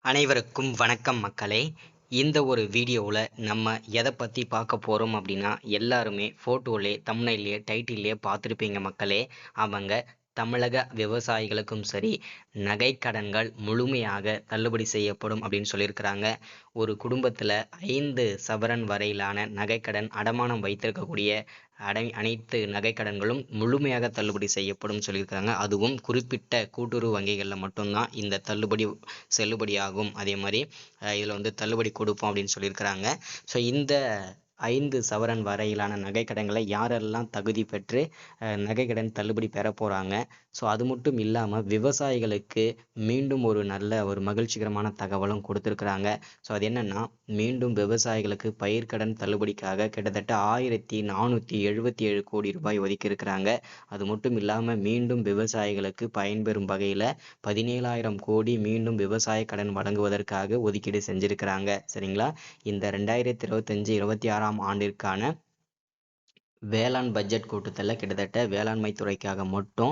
அனைவருக்கும் வணக்கம் மக்களே. இந்த ஒரு வீடியோவில் நம்ம எதை பற்றி பார்க்க போகிறோம் அப்படின்னா, எல்லாருமே ஃபோட்டோலே தம்ப்நெயில்லையே டைட்டில்லையே பார்த்துருப்பீங்க மக்களே. அவங்க தமிழக விவசாயிகளுக்கும் சரி, நகைக்கடன்கள் முழுமையாக தள்ளுபடி செய்யப்படும் அப்படின்னு சொல்லியிருக்கிறாங்க. ஒரு குடும்பத்தில் 5 சவரன் வரையிலான நகைக்கடன் அடமானம் வைத்திருக்கக்கூடிய அனைத்து நகைக்கடன்களும் முழுமையாக தள்ளுபடி செய்யப்படும் சொல்லியிருக்காங்க. அதுவும் குறிப்பிட்ட கூட்டுறவு வங்கிகளில் மட்டும்தான் இந்த தள்ளுபடி செல்லுபடியாகும். அதே மாதிரி இதில் வந்து தள்ளுபடி கொடுப்போம் அப்படின்னு சொல்லியிருக்கிறாங்க. ஸோ இந்த 5 சவரன் வரையிலான நகைக்கடன்களை யாரெல்லாம் தகுதி பெற்று நகைக்கடன் தள்ளுபடி பெற போகிறாங்க. ஸோ அது மட்டும் இல்லாமல் விவசாயிகளுக்கு மீண்டும் ஒரு நல்ல ஒரு மகிழ்ச்சிகரமான தகவலும் கொடுத்துருக்குறாங்க. ஸோ அது என்னென்னா, மீண்டும் விவசாயிகளுக்கு பயிர்க்கடன் தள்ளுபடிக்காக கிட்டத்தட்ட 1477 கோடி ரூபாய் ஒதுக்கியிருக்கிறாங்க. அது மட்டும் இல்லாமல் மீண்டும் விவசாயிகளுக்கு பயன்பெறும் வகையில் 17,000 கோடி மீண்டும் விவசாய கடன் வழங்குவதற்காக ஒதுக்கீடு செஞ்சுருக்கிறாங்க. சரிங்களா? இந்த 2025-26 ஆண்டிற்கான வேளாண் பட்ஜெட் கூட்டத்தில் கிட்டத்தட்ட வேளாண்மை துறைக்காக மட்டும்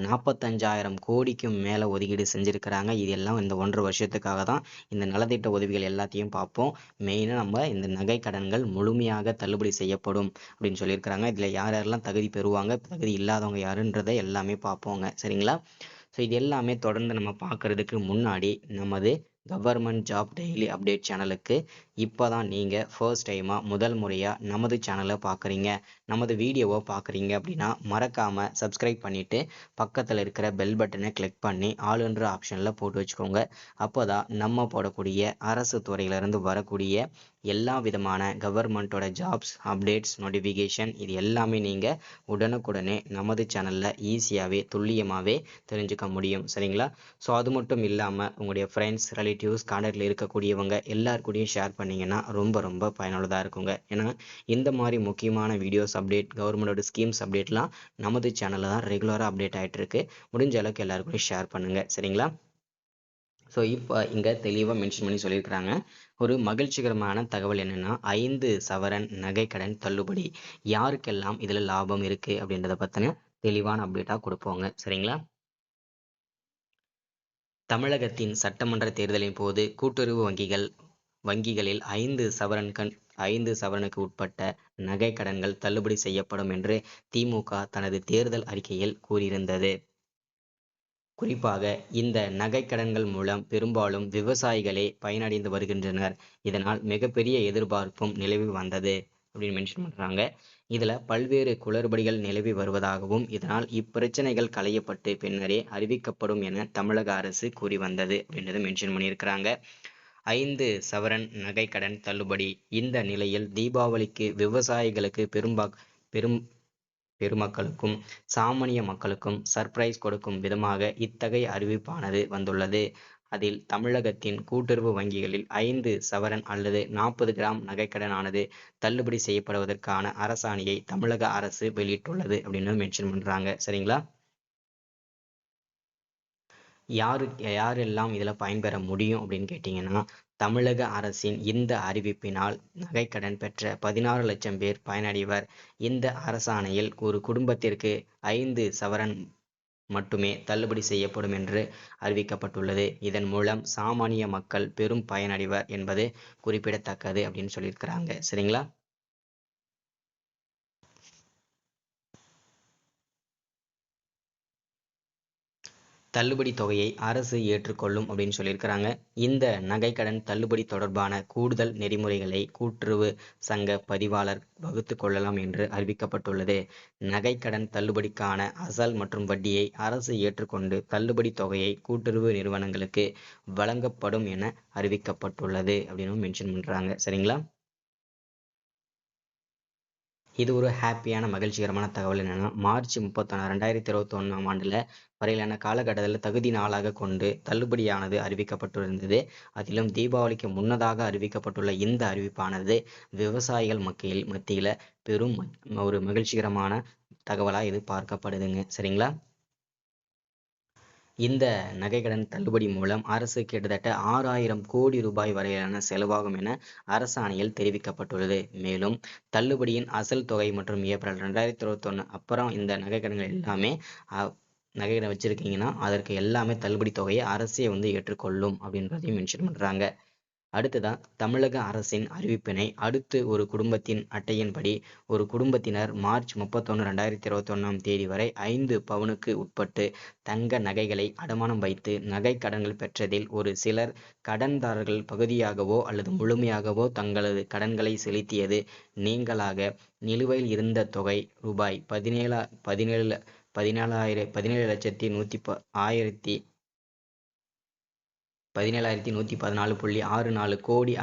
45,000 கோடிக்கும் மேலே ஒதுக்கீடு செஞ்சுருக்கிறாங்க. இது எல்லாம் இந்த 1.5 வருஷத்துக்காக தான். இந்த நலத்திட்ட உதவிகள் எல்லாத்தையும் பார்ப்போம். மெயினாக நம்ம இந்த நகை கடன்கள் முழுமையாக தள்ளுபடி செய்யப்படும் அப்படின்னு சொல்லியிருக்கிறாங்க. இதில் யார் யாரெல்லாம் தகுதி பெறுவாங்க, தகுதி இல்லாதவங்க யாருன்றதை எல்லாமே பார்ப்போங்க. சரிங்களா? ஸோ இது எல்லாமே தொடர்ந்து நம்ம பார்க்குறதுக்கு முன்னாடி நமது கவர்மெண்ட் ஜாப் டெய்லி அப்டேட் சேனலுக்கு இப்போ தான் நீங்கள் ஃபர்ஸ்ட் டைமாக முதல் முறையாக நமது சேனலை பார்க்குறீங்க, நமது வீடியோவை பார்க்குறீங்க அப்படின்னா மறக்காமல் சப்ஸ்கிரைப் பண்ணிவிட்டு பக்கத்தில் இருக்கிற பெல் பட்டனை கிளிக் பண்ணி ஆளுன்ற ஆப்ஷனில் போட்டு வச்சுக்கோங்க. அப்போ தான் நம்ம போடக்கூடிய அரசு துறையிலேருந்து வரக்கூடிய எல்லா விதமான கவர்மெண்ட்டோட ஜாப்ஸ் அப்டேட்ஸ் நோட்டிஃபிகேஷன் இது எல்லாமே நீங்கள் உடனுக்குடனே நமது சேனலில் ஈஸியாகவே துல்லியமாகவே தெரிஞ்சுக்க முடியும். சரிங்களா? ஸோ அது மட்டும் இல்லாமல் உங்களுடைய ஃப்ரெண்ட்ஸ், ரிலேட்டிவ்ஸ், கான்டாக்டில் இருக்கக்கூடியவங்க எல்லாருக்கூடையும் ஷேர் பண்ணிங்கன்னா ரொம்ப ரொம்ப பயனுள்ளதாக இருக்குங்க. ஏன்னா இந்த மாதிரி முக்கியமான வீடியோஸ் அப்டேட், கவர்மெண்டோட ஸ்கீம்ஸ் அப்டேட்லாம் நமது சேனலில் தான் ரெகுலராக அப்டேட் ஆகிட்டு இருக்கு. முடிஞ்ச அளவுக்கு எல்லாருக்கூடையும் ஷேர் பண்ணுங்கள். சரிங்களா? ஸோ இப்போ இங்கே தெளிவாக மென்ஷன் பண்ணி சொல்லியிருக்கிறாங்க. ஒரு மகிழ்ச்சிகரமான தகவல் என்னென்னா, 5 சவரன் நகைக்கடன் தள்ளுபடி. யாருக்கெல்லாம் இதில் லாபம் இருக்குது அப்படின்றத பற்றின தெளிவான அப்டேட்டாக கொடுப்போங்க. சரிங்களா? தமிழகத்தின் சட்டமன்ற தேர்தலின் போது கூட்டுறவு வங்கிகளில் 5 சவரனுக்கு உட்பட்ட நகைக்கடன்கள் தள்ளுபடி செய்யப்படும் என்று திமுக தனது தேர்தல் அறிக்கையில் கூறியிருந்தது. குறிப்பாக இந்த நகைக்கடன்கள் மூலம் பெரும்பாலும் விவசாயிகளே பயனடைந்து வருகின்றனர். இதனால் மிகப்பெரிய எதிர்பார்ப்பும் நிலவி வந்தது அப்படின்னு மென்ஷன் பண்ணுறாங்க. இதில் பல்வேறு குளறுபடிகள் நிலவி வருவதாகவும் இதனால் இப்பிரச்சனைகள் களையப்பட்டு பின்னரே அறிவிக்கப்படும் என தமிழக அரசு கூறி வந்தது அப்படின்றத மென்ஷன் பண்ணியிருக்கிறாங்க. 5 சவரன் நகைக்கடன் தள்ளுபடி. இந்த நிலையில் தீபாவளிக்கு விவசாயிகளுக்கு பெருமக்களுக்கும் சாமானிய மக்களுக்கும் சர்ப்ரைஸ் கொடுக்கும் விதமாக இத்தகைய அறிவிப்பானது வந்துள்ளது. அதில் தமிழகத்தின் கூட்டுறவு வங்கிகளில் 5 சவரன் அல்லது 40 கிராம் நகைக்கடனானது தள்ளுபடி செய்யப்படுவதற்கான அரசாணையை தமிழக அரசு வெளியிட்டுள்ளது அப்படின்னு மென்ஷன் பண்ணுறாங்க. சரிங்களா? யாரெல்லாம் இதில் பயன்பெற முடியும் அப்படின்னு கேட்டிங்கன்னா, தமிழக அரசின் இந்த அறிவிப்பினால் நகைக்கடன் பெற்ற 16 லட்சம் பேர் பயனடைவர். இந்த அரசாணையில் ஒரு குடும்பத்திற்கு 5 சவரன் மட்டுமே தள்ளுபடி செய்யப்படும் என்று அறிவிக்கப்பட்டுள்ளது. இதன் மூலம் சாமானிய மக்கள் பெரும் பயனடைவர் என்பது குறிப்பிடத்தக்கது அப்படின்னு சொல்லியிருக்கிறாங்க. சரிங்களா? தள்ளுபடி தொகையை அரசு ஏற்றுக்கொள்ளும் அப்படின்னு சொல்லியிருக்கிறாங்க. இந்த நகைக்கடன் தள்ளுபடி தொடர்பான கூடுதல் நெறிமுறைகளை கூட்டுறவு சங்க பதிவாளர் வகுத்து கொள்ளலாம் என்று அறிவிக்கப்பட்டுள்ளது. நகைக்கடன் தள்ளுபடிக்கான அசல் மற்றும் வட்டியை அரசு ஏற்றுக்கொண்டு தள்ளுபடி தொகையை கூட்டுறவு நிறுவனங்களுக்கு வழங்கப்படும் என அறிவிக்கப்பட்டுள்ளது அப்படின்னு மென்ஷன் பண்ணுறாங்க. சரிங்களா? இது ஒரு ஹாப்பியான மகிழ்ச்சிகரமான தகவல். என்னென்னா, மார்ச் 31, 2021 வரையிலான காலகட்டத்தில் தகுதி நாளாக கொண்டு தள்ளுபடியானது அறிவிக்கப்பட்டிருந்தது. அதிலும் தீபாவளிக்கு முன்னதாக அறிவிக்கப்பட்டுள்ள இந்த அறிவிப்பானது விவசாயிகள் மத்தியில் பெரும் ஒரு மகிழ்ச்சிகரமான தகவலாக இது பார்க்கப்படுதுங்க. சரிங்களா? இந்த நகைக்கடன் தள்ளுபடி மூலம் அரசு கிட்டத்தட்ட 6,000 கோடி ரூபாய் வரையிலான செலவாகும் என அரசாணையில் தெரிவிக்கப்பட்டுள்ளது. மேலும் தள்ளுபடியின் அசல் தொகை மற்றும் ஏப்ரல் 2021 அப்புறம் இந்த நகைக்கடன்கள் எல்லாமே நகைகளை வச்சுருக்கீங்கன்னா அதற்கு எல்லாமே தள்ளுபடி தொகையை அரசே வந்து ஏற்றுக்கொள்ளும் அப்படின்றதையும் மென்ஷன் பண்ணுறாங்க. அடுத்ததான் தமிழக அரசின் அறிவிப்பினை அடுத்து ஒரு குடும்பத்தின் அட்டையின்படி ஒரு குடும்பத்தினர் மார்ச் 31, 2021 வரை 5 பவுனுக்கு உட்பட்டு தங்க நகைகளை அடமானம் வைத்து நகை கடன்கள் பெற்றதில் ஒரு சிலர் கடன்தாரர்கள் பகுதியாகவோ அல்லது முழுமையாகவோ தங்களது கடன்களை செலுத்தியது நீங்களாக நிலுவையில் இருந்த தொகை ரூபாய் 17,114.64 கோடி.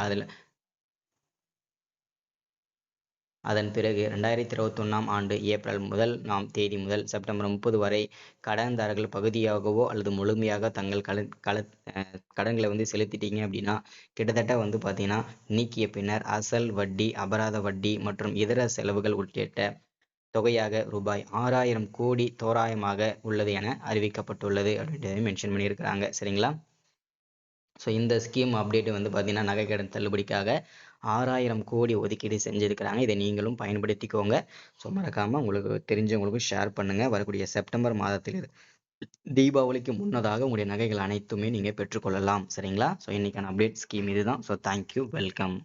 அதன் பிறகு 2021 ஆண்டு ஏப்ரல் 1 தேதி முதல் செப்டம்பர் 30 வரை கடன்தாரர்கள் பகுதியாகவோ அல்லது முழுமையாக தங்கள் கடன்களை வந்து செலுத்திட்டீங்க அப்படின்னா கிட்டத்தட்ட வந்து பார்த்தீங்கன்னா நீக்கிய பின்னர் அசல், வட்டி, அபராத வட்டி மற்றும் இதர செலவுகள் உள்ளிட்ட தொகையாக ரூபாய் 6,000 கோடி தோராயமாக உள்ளது என அறிவிக்கப்பட்டுள்ளது அப்படின்றத மென்ஷன் பண்ணியிருக்கிறாங்க. சரிங்களா? ஸோ இந்த ஸ்கீம் அப்டேட் வந்து பார்த்தீங்கன்னா நகைக்கடன் தள்ளுபடிக்காக 6,000 கோடி ஒதுக்கீடு செஞ்சுருக்கிறாங்க. இதை நீங்களும் பயன்படுத்திக்கோங்க. ஸோ மறக்காமல் உங்களுக்கு தெரிஞ்சவங்களுக்கும் ஷேர் பண்ணுங்கள். வரக்கூடிய செப்டம்பர் மாதத்தில் தீபாவளிக்கு முன்னதாக உங்களுடைய நகைகள் அனைத்துமே நீங்கள் பெற்றுக்கொள்ளலாம். சரிங்களா? ஸோ இன்றைக்கான அப்டேட் ஸ்கீம் இதுதான். So thank you, welcome.